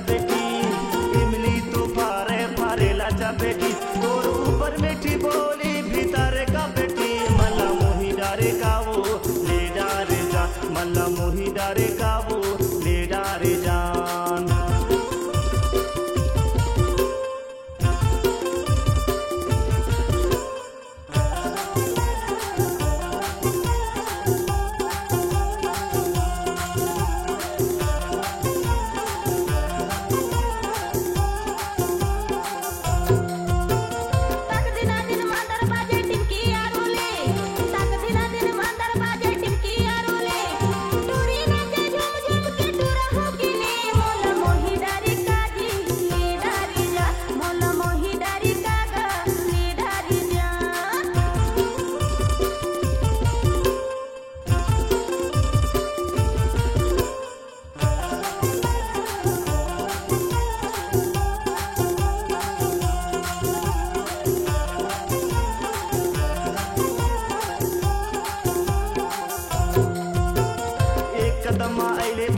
बेटी इमली तो फारे फारे लाचा बेटी तोर ऊपर मीठी बोली भीतर का बेटी मला मोही डारे का वो ले डारे जा मला मोही डारे का वो ले डारे जान।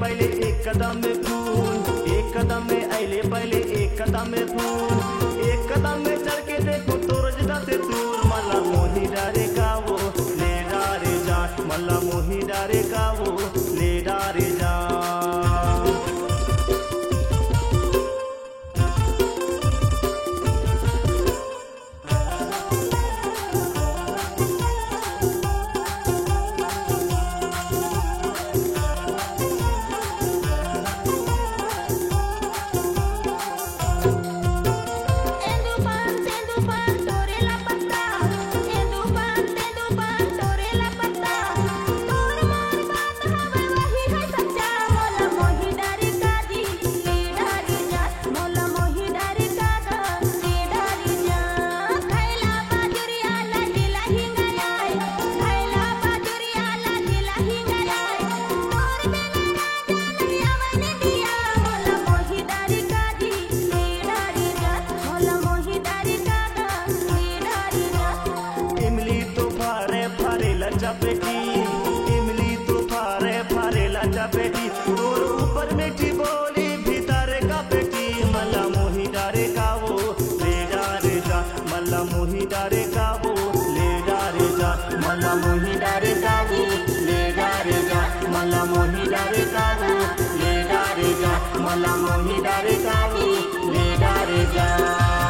पहले एक कदम में फूल एक कदम में अले पहले एक कदम में फूल एक कदम में चढ़ के देखो तो रजदा से दूर मला मोही डारे का वो ले डारे जा मला मोही डारे का वो ले डारे जा। बेटी इमली तो फारे फारे लाचा बेटी तोर ऊपर मीठी बोली भीतर का बेटी मला मोही डारे का वो ले डारे जा मला मोही डारे का वो ले डारे जा मला मोही डारे का वो ले डारे जा मला मोही डारे का वो ले डारे जा मला मोही डारे का वो ले डारे जा।